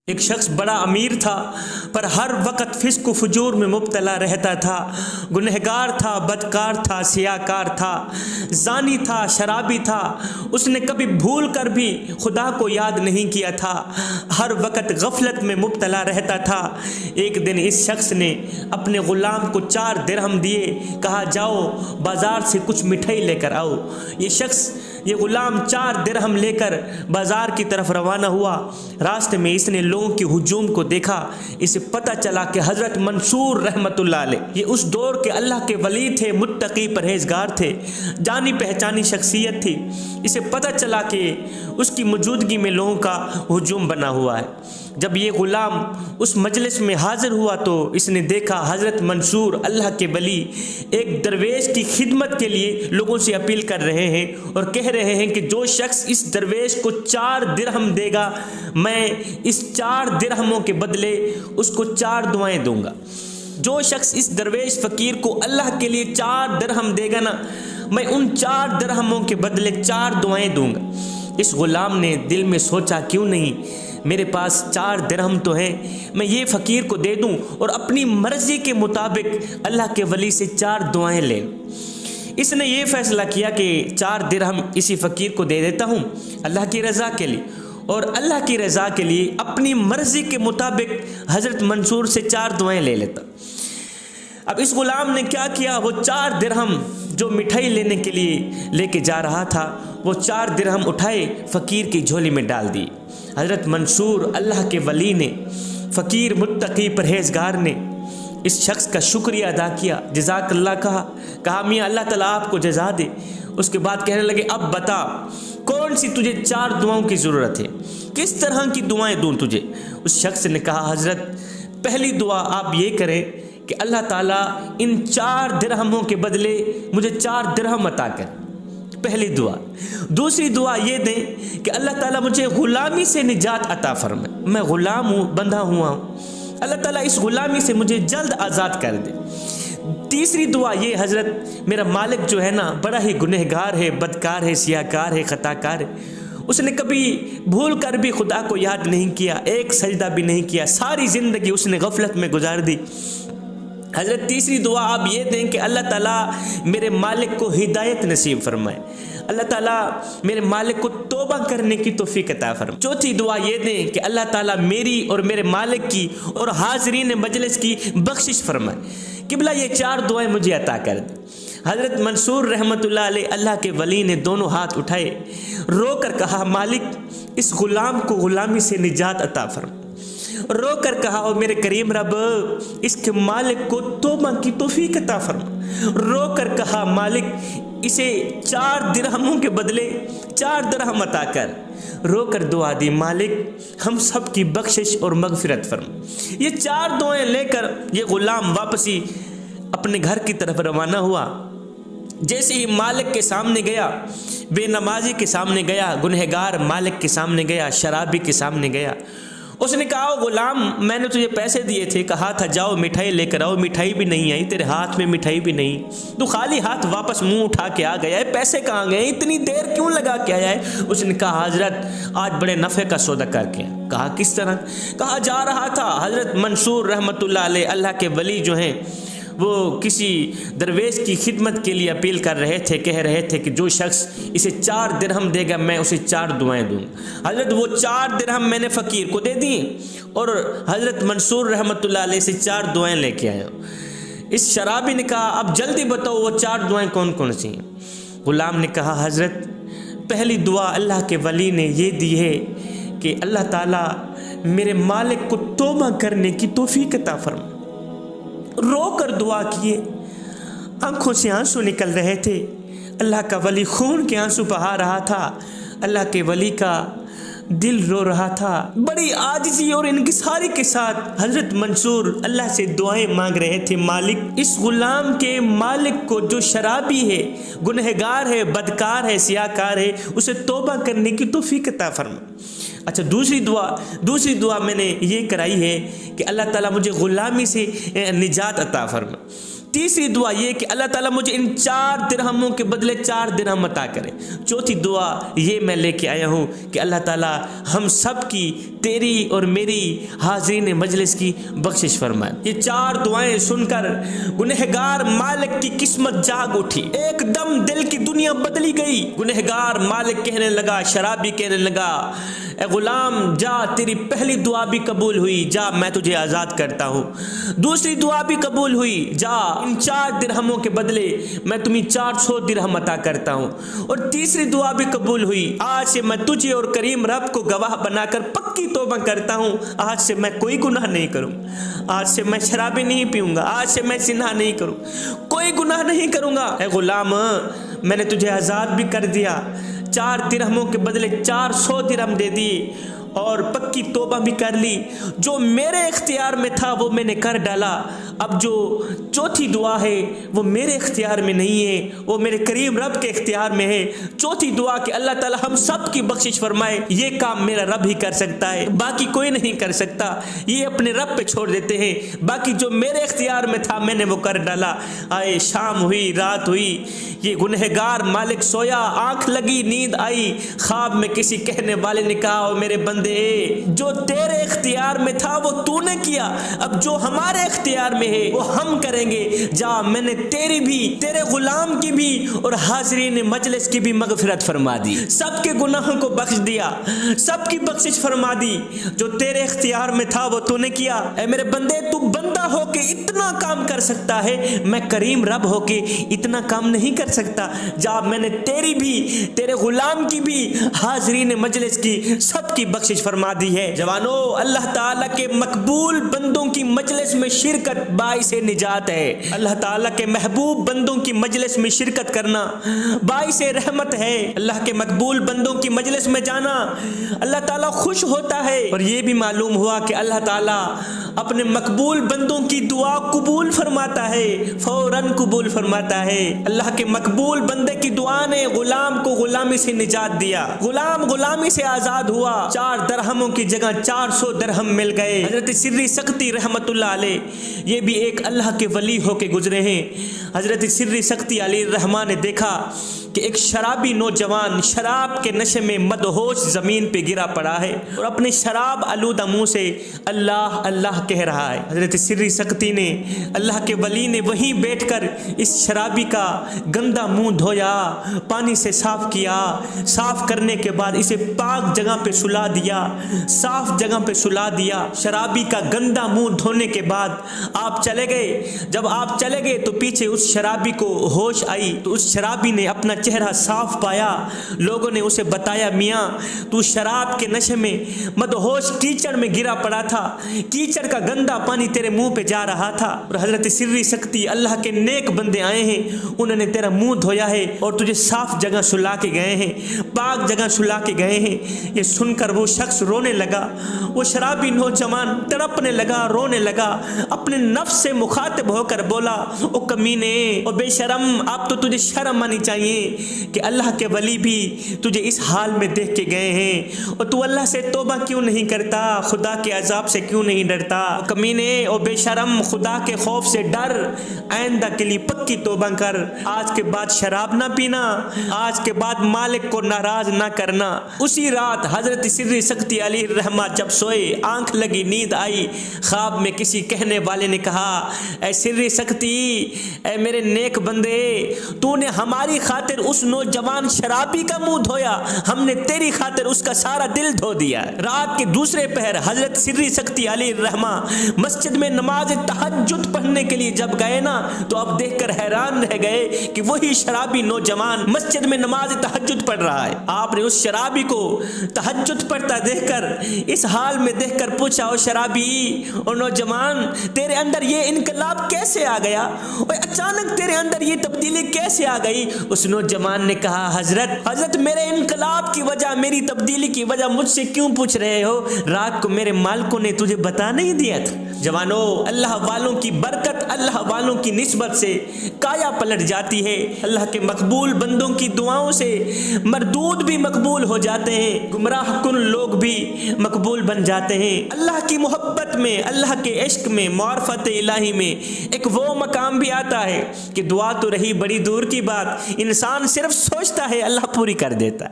एक शख्स बड़ा अमीर था पर हर वक्त फिस्क व फुजूर में मुब्तला रहता था। गुनहगार था, बदकार था, सियाकार था, जानी था, शराबी था। उसने कभी भूल कर भी खुदा को याद नहीं किया था। हर वक्त गफलत में मुब्तला रहता था। एक दिन इस शख्स ने अपने ग़ुलाम को 4 दिरहम दिए, कहा जाओ बाज़ार से कुछ मिठाई लेकर आओ। ये ग़ुलाम 4 दिरहम लेकर बाज़ार की तरफ रवाना हुआ। रास्ते में इसने लोगों की हुजूम को देखा। इसे पता चला कि हज़रत मंसूर रहमतुल्लाह अलैह ये उस दौर के अल्लाह के वली थे, मुत्तकी परहेजगार थे, जानी पहचानी शख्सियत थी। इसे पता चला कि उसकी मौजूदगी में लोगों का हुजूम बना हुआ है। जब ये ग़ुलाम उस मजलिस में हाज़िर हुआ तो इसने देखा हज़रत मंसूर अल्लाह के वली एक दरवेश की खिदमत के लिए लोगों से अपील कर रहे हैं और कह रहे हैं कि जो शख्स इस दरवेश को 4 दिरहम देगा, मैं इस 4 दिरहमों के बदले उसको 4 दुआएं दूंगा। जो शख्स इस दरवेश फ़कीर को अल्लाह के लिए 4 दिरहम देगा ना, मैं उन 4 दिरहमों के बदले 4 दुआएं दूंगा। इस ग़ुलाम ने दिल में सोचा, क्यों नहीं, मेरे पास 4 दिरहम तो हैं, मैं ये फ़कीर को दे दूं और अपनी मर्ज़ी के मुताबिक अल्लाह के वली से 4 दुआएं ले। इसने ये फ़ैसला किया कि 4 दिरहम इसी फ़कीर को दे देता हूँ अल्लाह की रज़ा के लिए, और अल्लाह की रज़ा के लिए अपनी मर्ज़ी के मुताबिक हज़रत मंसूर से 4 दुआएं ले लेता। अब इस ग़ुलाम ने क्या किया, वो 4 दिरहम जो मिठाई लेने के लिए लेके जा रहा था, वो 4 दिरहम उठाए फ़कीर की झोली में डाल दी। हज़रत मंसूर अल्लाह के वली ने, फ़कीर मुत्तकी परहेजगार ने इस शख्स का शुक्रिया अदा किया, जज़ाकल्लाह कहा मियाँ अल्लाह ताला आपको जज़ा दे। उसके बाद कहने लगे, अब बता कौन सी तुझे 4 दुआओं की ज़रूरत है, किस तरह की दुआएं दूँ तुझे। उस शख्स ने कहा, हज़रत पहली दुआ आप ये करें कि अल्लाह ताला इन 4 दिरहमों के बदले मुझे 4 दिरहम अता कर, पहली दुआ। दूसरी दुआ ये दें कि अल्लाह ताला मुझे ग़ुलामी से निजात अता फरमाए, मैं ग़ुलाम हूँ, बंधा हुआ हूँ, अल्लाह ताला इस ग़ुलामी से मुझे जल्द आज़ाद कर दे। तीसरी दुआ ये, हज़रत मेरा मालिक जो है ना बड़ा ही गुनहगार है, बदकार है, सियाकार है, ख़ताकार है, उसने कभी भूल कर भी खुदा को याद नहीं किया, एक सजदा भी नहीं किया, सारी ज़िंदगी उसने गफलत में गुजार दी। हज़रत तीसरी दुआ आप ये दें कि अल्लाह ताला मेरे मालिक को हिदायत नसीब फरमाए, अल्लाह ताला मेरे मालिक को तौबा करने की तौफीक अता फरमाए। चौथी दुआ ये दें कि अल्लाह ताला मेरी और मेरे मालिक की और हाज़रीन मजलिस की बख्शिश फरमाए। किबला ये 4 दुआएं मुझे अता कर दे। हज़रत मंसूर रहमतुल्लाह अलैह अल्लाह के वली ने दोनों हाथ उठाए, रो कर कहा, मालिक इस ग़ुलाम को ग़ुलामी से निजात अता फरमा। रो कर कहा, ओ मेरे करीम रब इसके मालिक को तौबा की तौफीक अता फरमा। रो कर कहा, मालिक इसे 4 दिरहमों के बदले 4 दिरहम अता कर। रो कर दुआ दी, मालिक हम सब की बख्शिश और मगफिरत फरमा। ये 4 दुआएं लेकर ये ग़ुलाम वापसी अपने घर की तरफ रवाना हुआ। जैसे ही मालिक के सामने गया, बेनमाजी के सामने गया, गुनहगार मालिक के सामने गया, शराबी के सामने गया, उसने कहा, ग़ुलाम मैंने तुझे पैसे दिए थे, कहा था जाओ मिठाई लेकर आओ, मिठाई भी नहीं आई, तेरे हाथ में मिठाई भी नहीं, तू खाली हाथ वापस मुंह उठा के आ गया है, पैसे कहाँ गए, इतनी देर क्यों लगा के आया है। उसने कहा, हज़रत आज बड़े नफ़े का सौदा करके। कहा किस तरह। कहा जा रहा था हज़रत मंसूर रहमतुल्लाह अलैह अल्लाह के वली जो हैं वो किसी दरवेश की खिदमत के लिए अपील कर रहे थे, कह रहे थे कि जो शख्स इसे 4 दिरहम देगा मैं उसे 4 दुआएं दूँगा। हज़रत वो 4 दिरहम मैंने फ़कीर को दे दी और हज़रत मंसूर रहमतुल्लाह अलैह से 4 दुआएं लेके आया। इस शराबी ने कहा, अब जल्दी बताओ वो 4 दुआएं कौन कौन सी हैं। ग़ुलाम ने कहा, हज़रत पहली दुआ अल्लाह के वली ने ये दी है कि अल्लाह ताला मेरे मालिक को तौबा करने की तौफीक अता फरमा। रो कर दुआ किए, आंखों से आंसू निकल रहे थे, अल्लाह का वली खून के आंसू बहा रहा था, अल्लाह के वली का दिल रो रहा था। बड़ी आजिज़ी और इनकिसारी के साथ हज़रत मंसूर अल्लाह से दुआएं मांग रहे थे, मालिक इस ग़ुलाम के मालिक को जो शराबी है, गुनहगार है, बदकार है, सियाकार है, उसे तौबा करने की तौफीक अता फरमा। अच्छा, दूसरी दुआ मैंने ये कराई है कि अल्लाह ताला मुझे ग़ुलामी से निजात अता फरमा। तीसरी दुआ ये कि अल्लाह ताला मुझे इन 4 दिरहमों के बदले 4 दिरहम अता करे। चौथी दुआ ये मैं लेके आया हूँ कि अल्लाह ताला हम सब की, तेरी और मेरी हाज़रीन मजलिस की बख्शिश फरमाए। ये 4 दुआएं सुनकर गुनहगार मालिक की किस्मत जाग उठी, एकदम दिल की दुनिया बदली गई। गुनहगार मालिक कहने लगा, शराबी कहने लगा, ए गुलाम जा, तेरी पहली दुआ भी कबूल हुई, जा मैं तुझे आज़ाद करता हूँ। दूसरी दुआ भी कबूल हुई, जा इन 4 दिरहमों के बदले मैं तुम्हें 400 दिरहम अता करता हूँ। और तीसरी दुआ भी कबूल हुई, आज से मैं तुझे और करीम रब को गवाह बनाकर पक्की तौबा करता हूँ, आज से मैं कोई गुनाह नहीं करूँ, आज से मैं शराबी नहीं पीऊँगा, आज से मैं जिना नहीं करूँ, कोई गुनाह नहीं करूँगा। ए गुलाम, मैंने तुझे आज़ाद भी कर दिया, 4 दिरहमों के बदले 400 दिरहम दे दिए और पक्की तौबा भी कर ली। जो मेरे इख्तियार में था वो मैंने कर डाला। अब जो चौथी दुआ है वो मेरे इख्तियार में नहीं है, वो मेरे करीम रब के इख्तियार में है। चौथी दुआ कि अल्लाह ताला हम सब की बख्शिश फरमाए, ये काम मेरा रब ही कर सकता है, बाकी कोई नहीं कर सकता, ये अपने रब पे छोड़ देते हैं। बाकी जो मेरे इख्तियार में था मैंने वो कर डाला। आए शाम हुई, रात हुई, ये गुनहगार मालिक सोया, आंख लगी, नींद आई, ख्वाब में किसी कहने वाले ने कहा, ओ मेरे बंदे, जो तेरे इख्तियार में था वो तूने किया, अब जो हमारे इख्तियार में है वो हम करेंगे। जा, मैंने तेरी भी, तेरे गुलाम की भी और हाज़रीन मजलिस की भी मगफिरत फरमा दी, सबके गुनाहों को बख्श दिया, सबकी बख्शिश फरमा दी। जो तेरे इख्तियार में था वो तूने किया। ऐ मेरे बंदे, तू बंदा होके इतना काम कर सकता है, मैं करीम रब होके इतना काम नहीं कर सकता। जा, मैंने तेरी भी, तेरे गुलाम की भी, हाज़रीन मजलिस की सबकी बख्शिश फरमा दी है। जवानों, अल्लाह ताला के मकबूल बंदों की मजलिस में शिरकत बाइसे निजात है। अल्लाह ताला के महबूब बंदों की मजलिस में शिरकत करना बाइसे रहमत है। अल्लाह के मकबूल बंदों की मजलिस में जाना अल्लाह ताला खुश होता है। और ये भी मालूम हुआ कि अल्लाह ताला अपने मकबूल बंदों की दुआ कबूल फरमाता है, फौरन कबूल फरमाता है। अल्लाह के मकबूल बंदे की दुआ ने गुलाम को गुलामी से निजात दिया, गुलाम गुलामी से आजाद हुआ। 4 दरहमों की जगह 400 दरहम मिल गए। हजरत सिर्री सख्ती रहमतुल्लाह अलैह, ये भी एक अल्लाह के वली होके गुजरे हैं। हजरत सिर्री सख्ती अलैहिर्रहमान ने देखा कि एक शराबी नौजवान शराब के नशे में मदहोश ज़मीन पे गिरा पड़ा है और अपने शराब आलूदा मुँह से अल्लाह अल्लाह कह रहा है। हजरत सिर्री सख्ती ने, अल्लाह के वली ने वहीं बैठकर इस शराबी का गंदा मुंह धोया, पानी से साफ किया, साफ करने के बाद इसे पाक जगह पे सुला दिया, साफ जगह पे सुला दिया। शराबी का गंदा मुंह धोने के बाद आप चले गए। जब आप चले गए तो पीछे उस शराबी को होश आई तो उस शराबी ने अपना चेहरा साफ पाया। लोगों ने उसे बताया, मियाँ तू शराब के नशे में मदहोश कीचड़ में गिरा पड़ा था, कीचड़ का गंदा पानी तेरे मुंह पे जा रहा था और हजरत सिर्री सख्ती अल्लाह के नेक बंदे आए हैं, उन्होंने तेरा मुंह धोया है और तुझे साफ जगह सुला के गए हैं, पाक जगह सुला के गए हैं। ये सुनकर वो शख्स रोने लगा, वो शराबी नौजवान तड़पने लगा, रोने लगा, अपने नफ्स से मुखातिब होकर बोला, ओ कमीने, ओ बेशरम, अब तो तुझे शर्म आनी चाहिए कि अल्लाह के वली भी तुझे इस हाल में देख के गए हैं और तू अल्लाह से तौबा क्यों नहीं करता, खुदा के अजाब से क्यों नहीं डरता। कमीने, ओ बेशरम, खुदा के खौफ से डर, आइंदा के लिए पक्की तौबा कर, आज के बाद शराब ना पीना, आज के बाद मालिक को नाराज ना करना। उसी रात हजरत सिर्री सख्ती अलैहिर्रहमान जब सोए, आंख लगी, नींद आई, ख्वाब में किसी कहने वाले ने कहा, ऐ सिर्री सख्ती, ऐ मेरे नेक बंदे, तूने हमारी खातिर उस नौजवान शराबी का मुंह धोया, हमने तेरी खातिर उसका सारा दिल धो दिया। रात के दूसरे पहर हजरत सिर्री सख्ती अलैहिर्रहमान मस्जिद में नमाज तहज्जुद पढ़ने के लिए जब गए ना तो अब देखकर हैरान रह गए कि वही शराबी नौजवान मस्जिद में नमाज तहज्जुद पढ़ रहा है। आपने उस शराबी को तहज्जुद पढ़ता देखकर, इस हाल में देखकर पूछा, ओ शराबी, ओ नौजवान, तेरे अंदर ये इनकलाब कैसे आ गया और अचानक तेरे अंदर ये तब्दीली कैसे आ गई। उस जवान ने कहा, हजरत मेरे इनकलाब की वजह, मेरी तब्दीली की वजह मुझसे क्यों पूछ रहे हो? रात को मेरे मालिकों ने तुझे बता नहीं दिया था? जवानों, अल्लाह वालों की बरकत, अल्लाह वालों की निस्बत से काया पलट जाती है। अल्लाह के मकबूल बंदों की दुआओं से मरदूद भी मकबूल हो जाते हैं, गुमराह कुन लोग भी मकबूल बन जाते हैं। अल्लाह की मोहब्बत में, अल्लाह के इश्क में, मार्फत इलाही में एक वो मकाम भी आता है कि दुआ तो रही बड़ी दूर की बात, इंसान सिर्फ सोचता है, अल्लाह पूरी कर देता है।